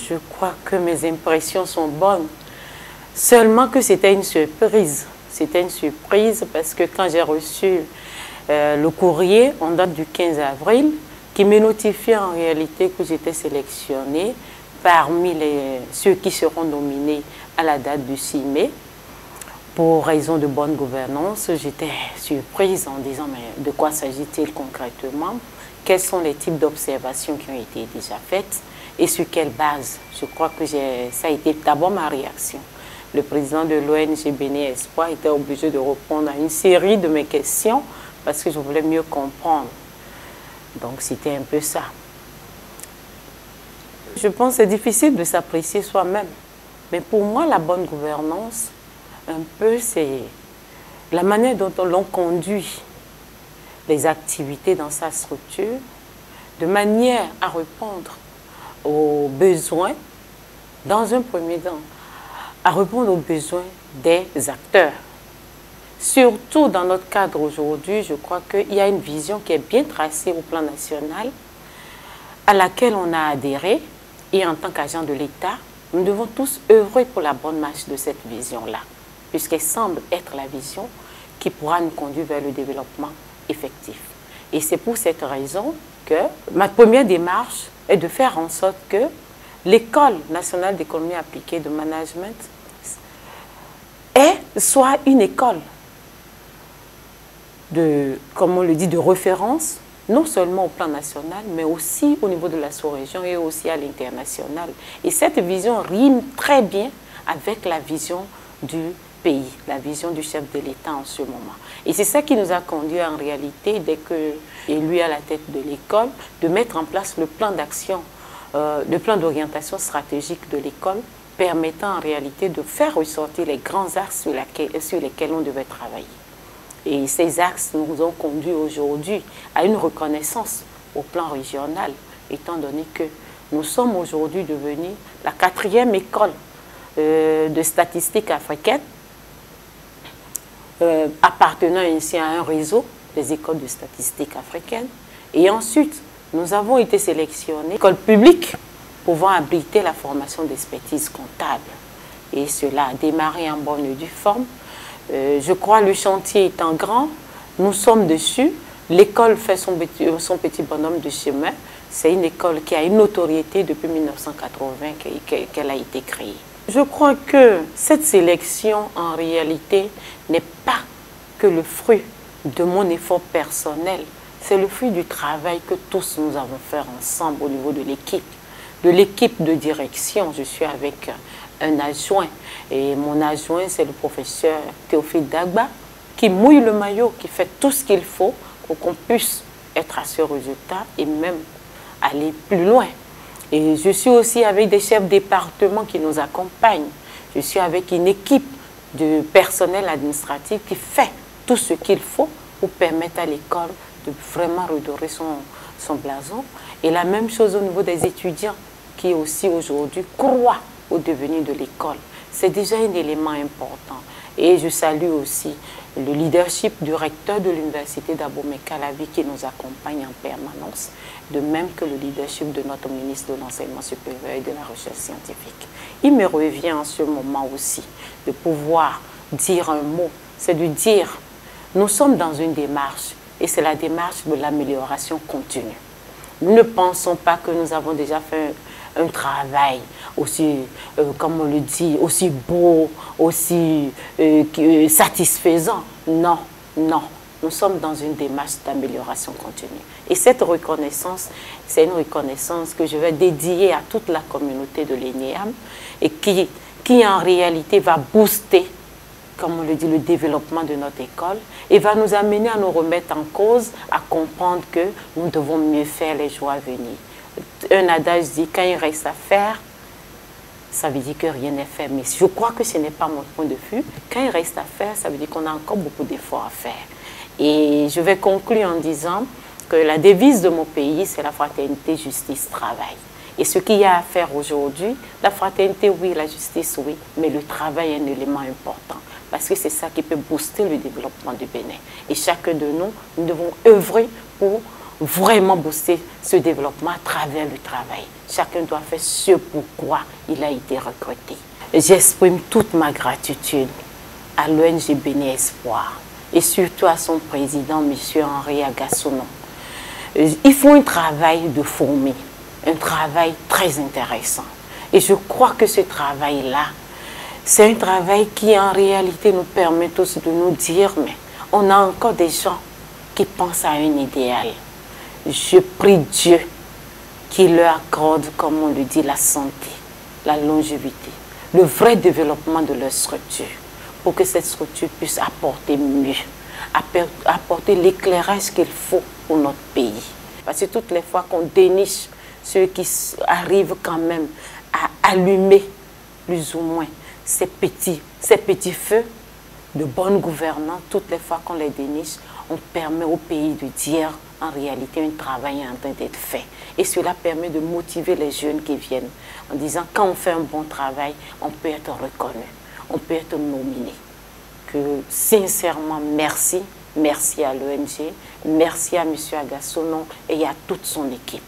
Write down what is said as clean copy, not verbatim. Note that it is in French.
je crois que mes impressions sont bonnes. Seulement que c'était une surprise. C'était une surprise parce que quand j'ai reçu le courrier en date du 15 avril, qui me notifiait en réalité que j'étais sélectionnée parmi ceux qui seront nominés à la date du 6 mai, pour raison de bonne gouvernance, j'étais surprise en disant mais de quoi s'agit-il concrètement? Quels sont les types d'observations qui ont été déjà faites et sur quelle base? Je crois que ça a été d'abord ma réaction. Le président de l'ONG Béné Espoir était obligé de répondre à une série de mes questions parce que je voulais mieux comprendre. Donc c'était un peu ça. Je pense que c'est difficile de s'apprécier soi-même. Mais pour moi, la bonne gouvernance, un peu, c'est la manière dont l'on conduit les activités dans sa structure, de manière à répondre aux besoins, dans un premier temps, à répondre aux besoins des acteurs. Surtout dans notre cadre aujourd'hui, je crois qu'il y a une vision qui est bien tracée au plan national, à laquelle on a adhéré, et en tant qu'agent de l'État, nous devons tous œuvrer pour la bonne marche de cette vision-là, puisqu'elle semble être la vision qui pourra nous conduire vers le développement effectif. Et c'est pour cette raison que ma première démarche est de faire en sorte que l'École nationale d'économie appliquée de management soit une école de, comme on le dit, de référence, non seulement au plan national, mais aussi au niveau de la sous-région et aussi à l'international. Et cette vision rime très bien avec la vision du pays, la vision du chef de l'État en ce moment. Et c'est ça qui nous a conduit en réalité, dès que élu à la tête de l'école, de mettre en place le plan d'action, le plan d'orientation stratégique de l'école, permettant en réalité de faire ressortir les grands axes sur lesquels on devait travailler. Et ces axes nous ont conduit aujourd'hui à une reconnaissance au plan régional, étant donné que nous sommes aujourd'hui devenus la 4e école de statistiques africaines, appartenant ainsi à un réseau des écoles de statistiques africaines. Et ensuite, nous avons été sélectionnés école publique pouvant abriter la formation d'expertise comptable. Et cela a démarré en bonne et due forme. Je crois le chantier étant grand, nous sommes dessus. L'école fait son petit bonhomme de chemin. C'est une école qui a une notoriété depuis 1980 qu'elle a été créée. Je crois que cette sélection, en réalité, n'est pas que le fruit de mon effort personnel. C'est le fruit du travail que tous nous avons fait ensemble au niveau de l'équipe. De l'équipe de direction, je suis avec un adjoint. Et mon adjoint, c'est le professeur Théophile Dagba, qui mouille le maillot, qui fait tout ce qu'il faut pour qu'on puisse être à ce résultat et même aller plus loin. Et je suis aussi avec des chefs de département qui nous accompagnent. Je suis avec une équipe de personnel administratif qui fait tout ce qu'il faut pour permettre à l'école de vraiment redorer son blason. Et la même chose au niveau des étudiants qui aussi aujourd'hui croient au devenir de l'école. C'est déjà un élément important. Et je salue aussi le leadership du recteur de l'université d'Abomey-Calavi qui nous accompagne en permanence, de même que le leadership de notre ministre de l'Enseignement supérieur et de la Recherche scientifique. Il me revient en ce moment aussi de pouvoir dire un mot, c'est de dire, nous sommes dans une démarche, et c'est la démarche de l'amélioration continue. Nous ne pensons pas que nous avons déjà fait un travail aussi, comme on le dit, aussi beau, aussi satisfaisant. Non, non. Nous sommes dans une démarche d'amélioration continue. Et cette reconnaissance, c'est une reconnaissance que je vais dédier à toute la communauté de l'ENEAM et qui en réalité va booster, comme on le dit, le développement de notre école et va nous amener à nous remettre en cause, à comprendre que nous devons mieux faire les jours à venir. Un adage dit, quand il reste à faire, ça veut dire que rien n'est fait. Mais je crois que ce n'est pas mon point de vue. Quand il reste à faire, ça veut dire qu'on a encore beaucoup d'efforts à faire. Et je vais conclure en disant que la devise de mon pays, c'est la fraternité, justice, travail. Et ce qu'il y a à faire aujourd'hui, la fraternité, oui, la justice, oui, mais le travail est un élément important. Parce que c'est ça qui peut booster le développement du Bénin. Et chacun de nous, nous devons œuvrer pour vraiment booster ce développement à travers le travail. Chacun doit faire ce pourquoi il a été recruté. J'exprime toute ma gratitude à l'ONG Béni Espoir et surtout à son président, M. Henri Agassonon. Ils font un travail de fourmi, un travail très intéressant. Et je crois que ce travail-là, c'est un travail qui en réalité nous permet tous de nous dire, mais on a encore des gens qui pensent à un idéal. Je prie Dieu qu'il leur accorde, comme on le dit, la santé, la longévité, le vrai développement de leur structure, pour que cette structure puisse apporter mieux, apporter l'éclairage qu'il faut pour notre pays. Parce que toutes les fois qu'on déniche ceux qui arrivent quand même à allumer plus ou moins ces petits feux de bonne gouvernance, toutes les fois qu'on les déniche, on permet au pays de dire en réalité un travail est en train d'être fait. Et cela permet de motiver les jeunes qui viennent en disant quand on fait un bon travail, on peut être reconnu, on peut être nominé. Que sincèrement merci, merci à l'ONG, merci à M. Agassonon et à toute son équipe.